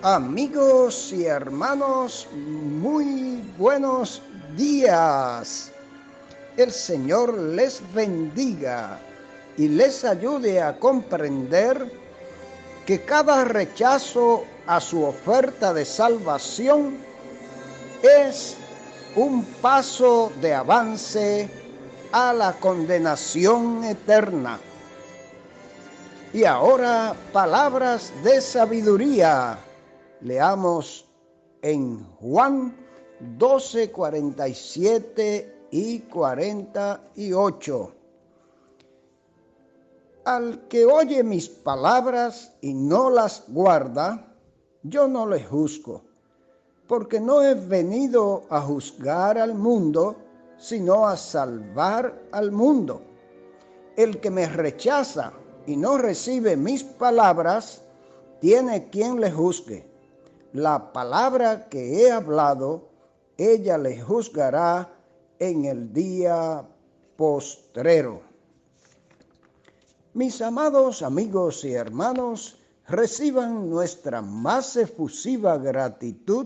Amigos y hermanos, muy buenos días. El Señor les bendiga y les ayude a comprender que cada rechazo a su oferta de salvación es un paso de avance a la condenación eterna. Y ahora, palabras de sabiduría. Leamos en Juan 12, 47 y 48. Al que oye mis palabras y no las guarda, yo no le juzgo, porque no he venido a juzgar al mundo, sino a salvar al mundo. El que me rechaza y no recibe mis palabras, tiene quien le juzgue. La palabra que he hablado, ella le juzgará en el día postrero. Mis amados amigos y hermanos, reciban nuestra más efusiva gratitud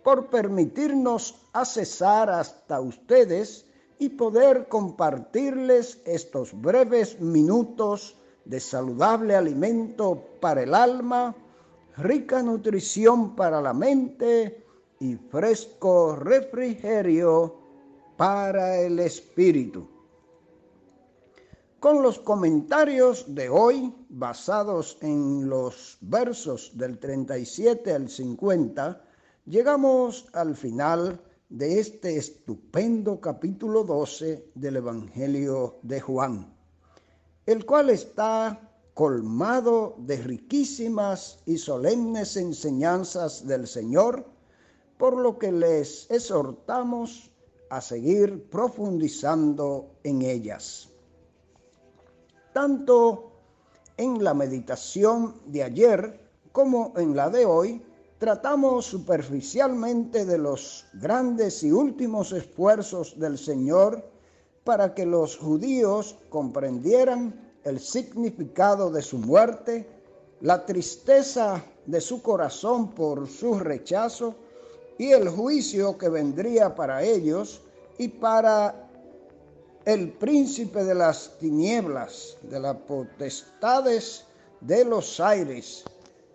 por permitirnos accesar hasta ustedes y poder compartirles estos breves minutos de saludable alimento para el alma, rica nutrición para la mente y fresco refrigerio para el espíritu. Con los comentarios de hoy, basados en los versos del 37 al 50, llegamos al final de este estupendo capítulo 12 del Evangelio de Juan, el cual está colmado de riquísimas y solemnes enseñanzas del Señor, por lo que les exhortamos a seguir profundizando en ellas. Tanto en la meditación de ayer como en la de hoy, tratamos superficialmente de los grandes y últimos esfuerzos del Señor para que los judíos comprendieran el significado de su muerte, la tristeza de su corazón por su rechazo y el juicio que vendría para ellos y para el príncipe de las tinieblas, de las potestades de los aires,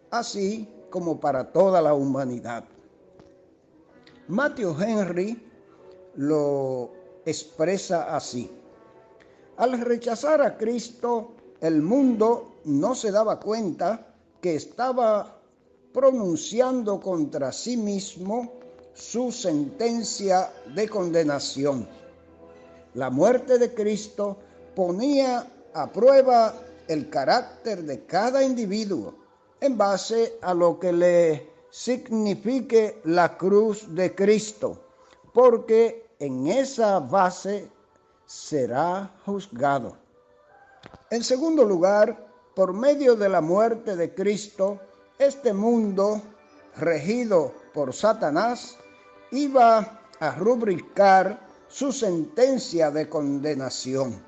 así como para toda la humanidad. Matthew Henry lo expresa así: al rechazar a Cristo, el mundo no se daba cuenta que estaba pronunciando contra sí mismo su sentencia de condenación. La muerte de Cristo ponía a prueba el carácter de cada individuo en base a lo que le signifique la cruz de Cristo, porque en esa base será juzgado. En segundo lugar, por medio de la muerte de Cristo, este mundo, regido por Satanás, iba a rubricar su sentencia de condenación.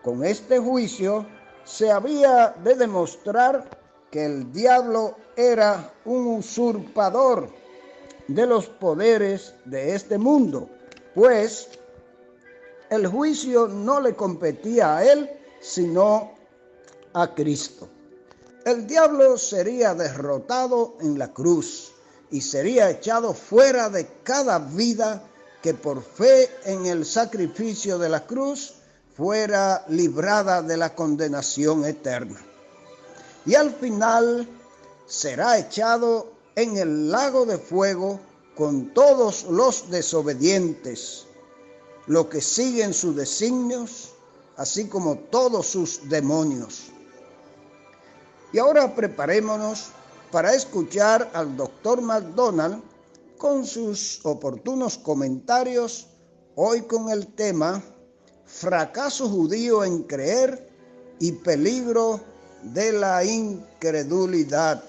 Con este juicio se había de demostrar que el diablo era un usurpador de los poderes de este mundo, pues el juicio no le competía a él, sino a Cristo. El diablo sería derrotado en la cruz y sería echado fuera de cada vida que por fe en el sacrificio de la cruz fuera librada de la condenación eterna. Y al final será echado en el lago de fuego con todos los desobedientes, los que siguen sus designios, así como todos sus demonios. Y ahora preparémonos para escuchar al Dr. McDonald con sus oportunos comentarios, hoy con el tema fracaso judío en creer y peligro de la incredulidad.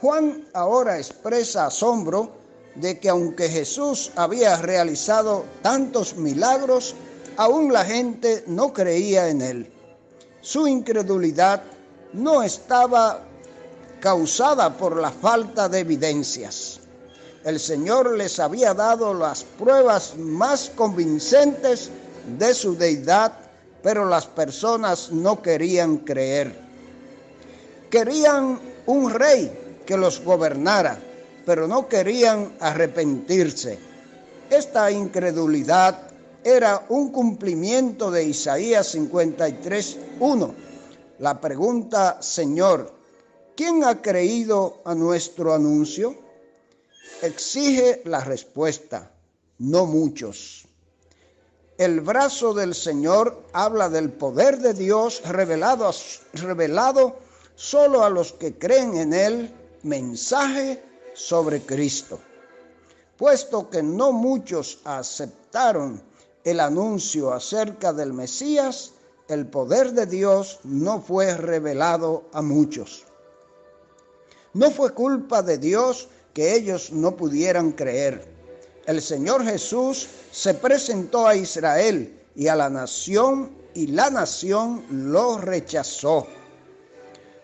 Juan ahora expresa asombro de que aunque Jesús había realizado tantos milagros, aún la gente no creía en él. Su incredulidad no estaba causada por la falta de evidencias. El Señor les había dado las pruebas más convincentes de su deidad, pero las personas no querían creer. Querían un rey que los gobernara, pero no querían arrepentirse. Esta incredulidad era un cumplimiento de Isaías 53:1. La pregunta: Señor, ¿quién ha creído a nuestro anuncio? Exige la respuesta: no muchos. El brazo del Señor habla del poder de Dios revelado solo a los que creen en él. Mensaje sobre Cristo. Puesto que no muchos aceptaron el anuncio acerca del Mesías, el poder de Dios no fue revelado a muchos. No fue culpa de Dios que ellos no pudieran creer. El Señor Jesús se presentó a Israel y a la nación, y la nación lo rechazó.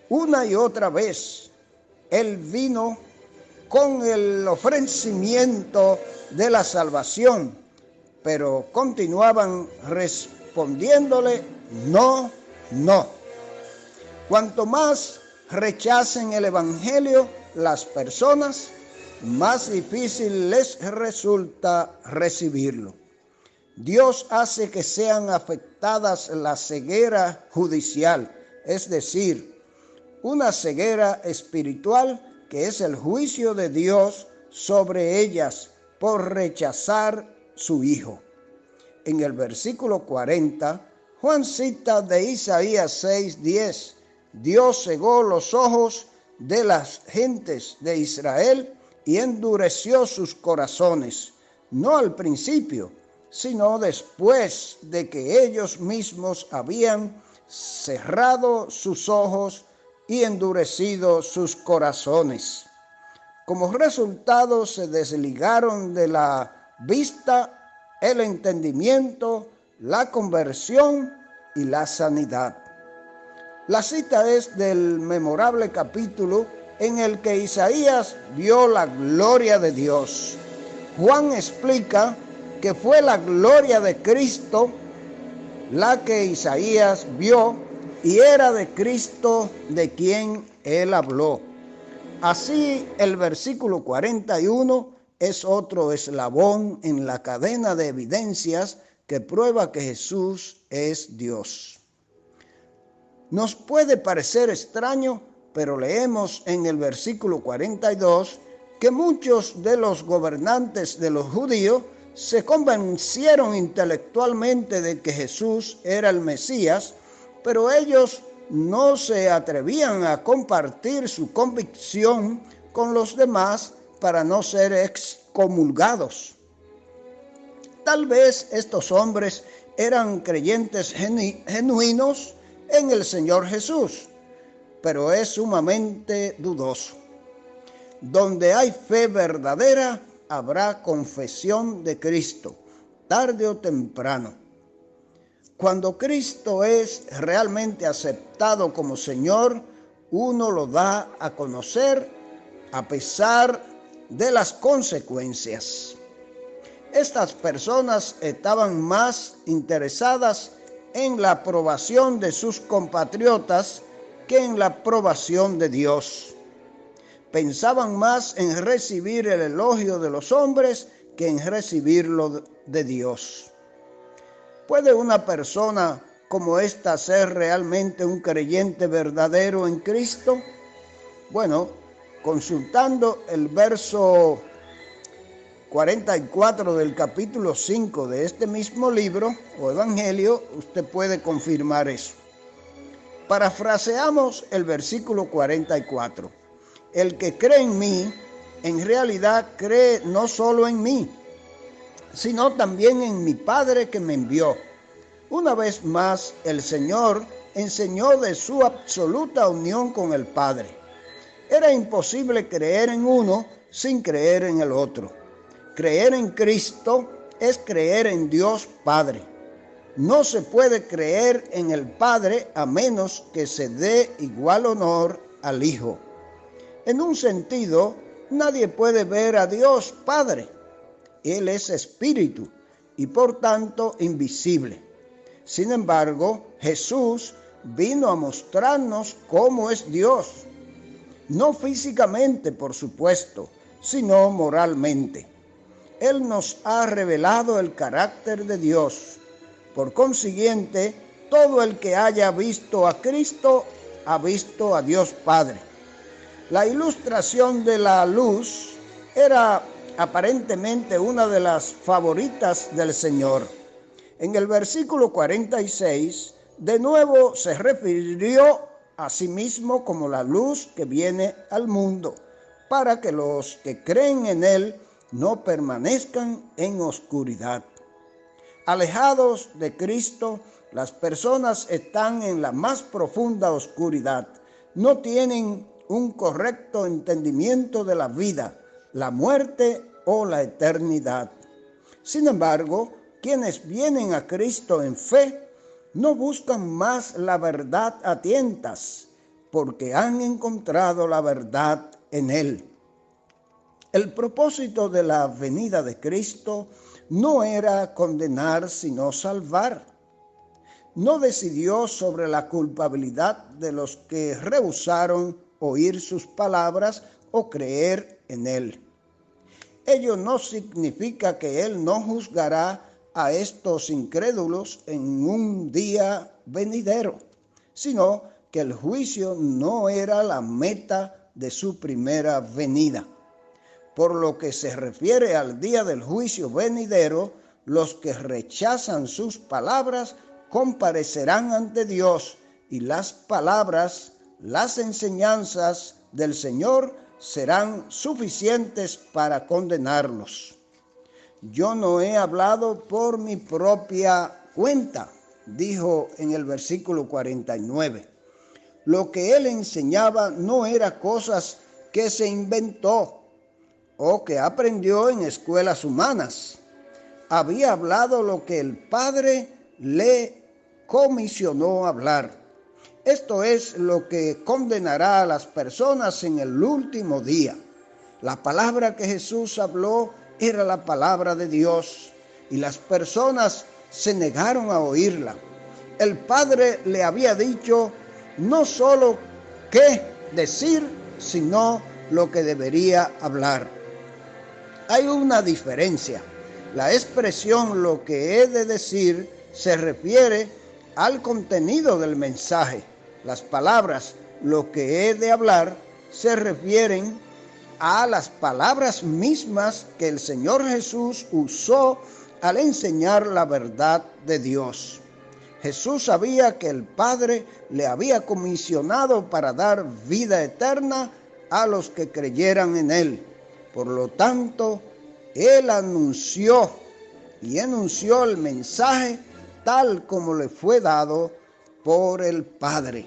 Una y otra vez, Él vino con el ofrecimiento de la salvación, pero continuaban respondiéndole: no, no. Cuanto más rechacen el Evangelio las personas, más difícil les resulta recibirlo. Dios hace que sean afectadas la ceguera judicial, es decir, una ceguera espiritual, que es el juicio de Dios sobre ellas por rechazar su Hijo. En el versículo 40, Juan cita de Isaías 6:10: Dios cegó los ojos de las gentes de Israel y endureció sus corazones, no al principio, sino después de que ellos mismos habían cerrado sus ojos y endurecido sus corazones. Como resultado, se desligaron de la vista, el entendimiento, la conversión y la sanidad. La cita es del memorable capítulo en el que Isaías vio la gloria de Dios. Juan explica que fue la gloria de Cristo la que Isaías vio, y era de Cristo de quien él habló. Así, el versículo 41 es otro eslabón en la cadena de evidencias que prueba que Jesús es Dios. Nos puede parecer extraño, pero leemos en el versículo 42 que muchos de los gobernantes de los judíos se convencieron intelectualmente de que Jesús era el Mesías, pero ellos no se atrevían a compartir su convicción con los demás para no ser excomulgados. Tal vez estos hombres eran creyentes genuinos en el Señor Jesús, pero es sumamente dudoso. Donde hay fe verdadera, habrá confesión de Cristo, tarde o temprano. Cuando Cristo es realmente aceptado como Señor, uno lo da a conocer a pesar de las consecuencias. Estas personas estaban más interesadas en la aprobación de sus compatriotas que en la aprobación de Dios. Pensaban más en recibir el elogio de los hombres que en recibirlo de Dios. ¿Puede una persona como esta ser realmente un creyente verdadero en Cristo? Bueno, consultando el verso 44 del capítulo 5 de este mismo libro o evangelio, usted puede confirmar eso. Parafraseamos el versículo 44. El que cree en mí, en realidad cree no solo en mí, sino también en mi Padre que me envió. Una vez más, el Señor enseñó de su absoluta unión con el Padre. Era imposible creer en uno sin creer en el otro. Creer en Cristo es creer en Dios Padre. No se puede creer en el Padre a menos que se dé igual honor al Hijo. En un sentido, nadie puede ver a Dios Padre. Él es espíritu y por tanto invisible. Sin embargo, Jesús vino a mostrarnos cómo es Dios. No físicamente, por supuesto, sino moralmente. Él nos ha revelado el carácter de Dios. Por consiguiente, todo el que haya visto a Cristo ha visto a Dios Padre. La ilustración de la luz era aparentemente una de las favoritas del Señor. En el versículo 46, de nuevo se refirió a sí mismo como la luz que viene al mundo, para que los que creen en Él no permanezcan en oscuridad. Alejados de Cristo, las personas están en la más profunda oscuridad. No tienen un correcto entendimiento de la vida, la muerte o la eternidad. Sin embargo, quienes vienen a Cristo en fe no buscan más la verdad a tientas, porque han encontrado la verdad en Él. El propósito de la venida de Cristo no era condenar, sino salvar. No decidió sobre la culpabilidad de los que rehusaron oír sus palabras o creer en Él. Ello no significa que Él no juzgará a estos incrédulos en un día venidero, sino que el juicio no era la meta de su primera venida. Por lo que se refiere al día del juicio venidero, los que rechazan sus palabras comparecerán ante Dios y las palabras, las enseñanzas del Señor serán suficientes para condenarlos. Yo no he hablado por mi propia cuenta, dijo en el versículo 49. Lo que él enseñaba no era cosas que se inventó o que aprendió en escuelas humanas. Había hablado lo que el Padre le comisionó hablar. Esto es lo que condenará a las personas en el último día. La palabra que Jesús habló era la palabra de Dios y las personas se negaron a oírla. El Padre le había dicho no solo qué decir, sino lo que debería hablar. Hay una diferencia. La expresión lo que he de decir se refiere al contenido del mensaje. Las palabras lo que he de hablar se refieren a las palabras mismas que el Señor Jesús usó al enseñar la verdad de Dios. Jesús sabía que el Padre le había comisionado para dar vida eterna a los que creyeran en Él. Por lo tanto, Él anunció el mensaje tal como le fue dado por el Padre,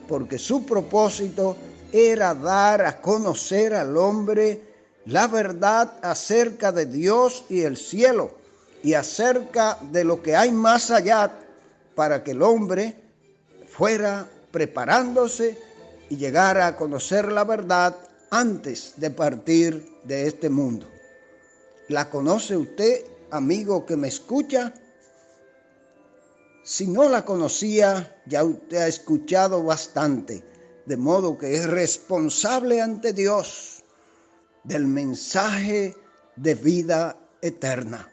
porque su propósito era dar a conocer al hombre la verdad acerca de Dios y el cielo y acerca de lo que hay más allá, para que el hombre fuera preparándose y llegara a conocer la verdad antes de partir de este mundo. ¿La conoce usted, amigo que me escucha? Si no la conocía, ya usted ha escuchado bastante, de modo que es responsable ante Dios del mensaje de vida eterna.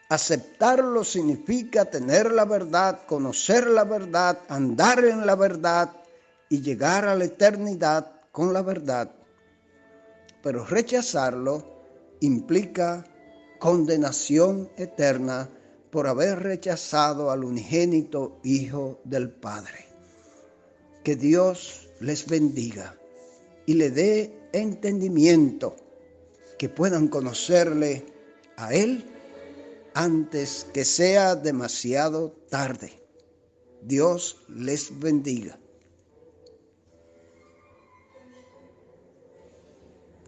Aceptarlo significa tener la verdad, conocer la verdad, andar en la verdad y llegar a la eternidad con la verdad. Pero rechazarlo implica condenación eterna por haber rechazado al unigénito Hijo del Padre. Que Dios les bendiga y le dé entendimiento, que puedan conocerle a Él antes que sea demasiado tarde. Dios les bendiga.